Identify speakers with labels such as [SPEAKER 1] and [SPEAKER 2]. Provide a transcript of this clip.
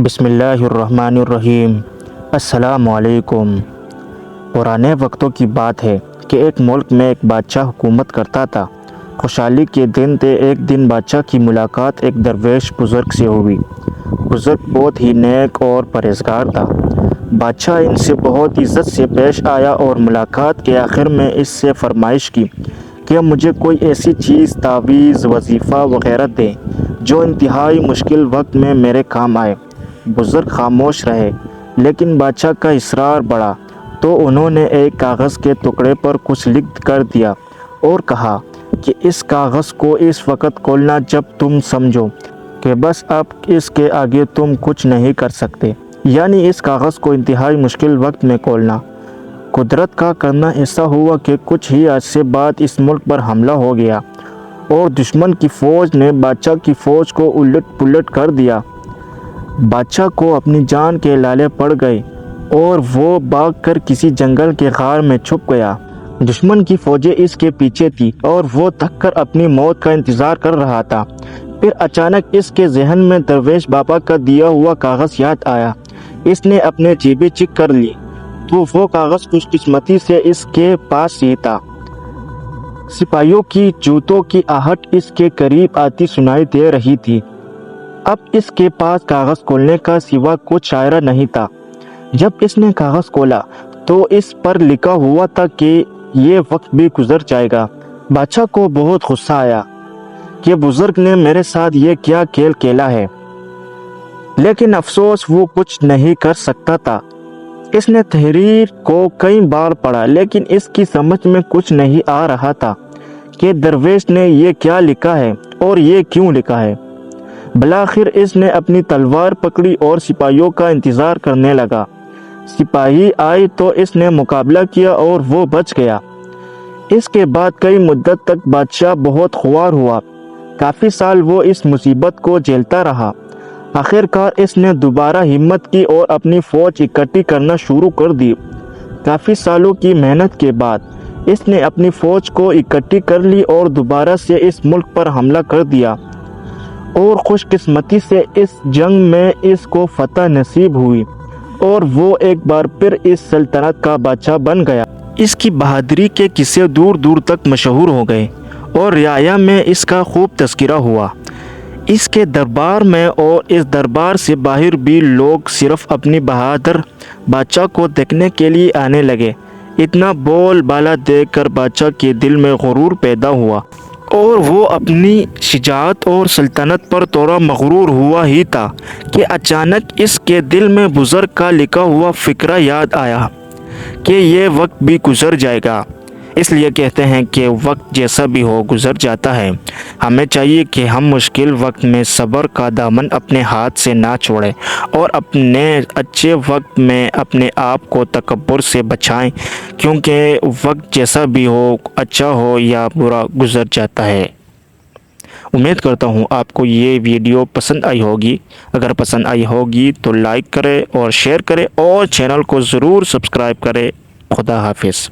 [SPEAKER 1] بسم اللہ الرحمن الرحیم۔ السلام علیکم۔ پرانے وقتوں کی بات ہے کہ ایک ملک میں ایک بادشاہ حکومت کرتا تھا۔ خوشحالی کے دن تھے۔ ایک دن بادشاہ کی ملاقات ایک درویش بزرگ سے ہوئی۔ بزرگ بہت ہی نیک اور پرہیزگار تھا۔ بادشاہ ان سے بہت عزت سے پیش آیا اور ملاقات کے آخر میں اس سے فرمائش کی کہ مجھے کوئی ایسی چیز، تعویذ، وظیفہ وغیرہ دے جو انتہائی مشکل وقت میں میرے کام آئے۔ بزرگ خاموش رہے، لیکن بادشاہ کا اصرار بڑھا تو انہوں نے ایک کاغذ کے ٹکڑے پر کچھ لکھ کر دیا اور کہا کہ اس کاغذ کو اس وقت کھولنا جب تم سمجھو کہ بس اب اس کے آگے تم کچھ نہیں کر سکتے، یعنی اس کاغذ کو انتہائی مشکل وقت میں کھولنا۔ قدرت کا کرنا ایسا ہوا کہ کچھ ہی عرصے بعد اس ملک پر حملہ ہو گیا اور دشمن کی فوج نے بادشاہ کی فوج کو الٹ پلٹ کر دیا۔ بادشاہ کو اپنی جان کے لالے پڑ گئے اور وہ بھاگ کر کسی جنگل کے غار میں چھپ گیا۔ دشمن کی فوجیں اس کے پیچھے تھی اور وہ تھک کر اپنی موت کا انتظار کر رہا تھا۔ پھر اچانک اس کے ذہن میں درویش بابا کا دیا ہوا کاغذ یاد آیا۔ اس نے اپنے جیبیں چیک کر لی تو وہ کاغذ خوش قسمتی سے اس کے پاس ہی تھا۔ سپاہیوں کی جوتوں کی آہٹ اس کے قریب آتی سنائی دے رہی تھی۔ اب اس کے پاس کاغذ کھولنے کا سوا کچھ چارہ نہیں تھا۔ جب اس نے کاغذ کھولا تو اس پر لکھا ہوا تھا کہ یہ وقت بھی گزر جائے گا۔ بادشاہ کو بہت غصہ آیا کہ بزرگ نے میرے ساتھ یہ کیا کھیل کھیلا ہے، لیکن افسوس وہ کچھ نہیں کر سکتا تھا۔ اس نے تحریر کو کئی بار پڑھا، لیکن اس کی سمجھ میں کچھ نہیں آ رہا تھا کہ درویش نے یہ کیا لکھا ہے اور یہ کیوں لکھا ہے۔ بالآخر اس نے اپنی تلوار پکڑی اور سپاہیوں کا انتظار کرنے لگا۔ سپاہی آئے تو اس نے مقابلہ کیا اور وہ بچ گیا۔ اس کے بعد کئی مدت تک بادشاہ بہت خوار ہوا۔ کافی سال وہ اس مصیبت کو جھیلتا رہا۔ آخرکار اس نے دوبارہ ہمت کی اور اپنی فوج اکٹھی کرنا شروع کر دی۔ کافی سالوں کی محنت کے بعد اس نے اپنی فوج کو اکٹھی کر لی اور دوبارہ سے اس ملک پر حملہ کر دیا، اور خوش قسمتی سے اس جنگ میں اس کو فتح نصیب ہوئی اور وہ ایک بار پھر اس سلطنت کا بادشاہ بن گیا۔ اس کی بہادری کے قصے دور دور تک مشہور ہو گئے اور رعایا میں اس کا خوب تذکرہ ہوا۔ اس کے دربار میں اور اس دربار سے باہر بھی لوگ صرف اپنی بہادر بادشاہ کو دیکھنے کے لیے آنے لگے۔ اتنا بول بالا دیکھ کر بادشاہ کے دل میں غرور پیدا ہوا اور وہ اپنی شجاعت اور سلطنت پر تھوڑا مغرور ہوا ہی تھا کہ اچانک اس کے دل میں بزرگ کا لکھا ہوا فقرہ یاد آیا کہ یہ وقت بھی گزر جائے گا۔ اس لیے کہتے ہیں کہ وقت جیسا بھی ہو گزر جاتا ہے۔ ہمیں چاہیے کہ ہم مشکل وقت میں صبر کا دامن اپنے ہاتھ سے نہ چھوڑیں اور اپنے اچھے وقت میں اپنے آپ کو تکبر سے بچائیں، کیونکہ وقت جیسا بھی ہو، اچھا ہو یا برا، گزر جاتا ہے۔ امید کرتا ہوں آپ کو یہ ویڈیو پسند آئی ہوگی۔ اگر پسند آئی ہوگی تو لائک کریں اور شیئر کریں اور چینل کو ضرور سبسکرائب کریں۔ خدا حافظ۔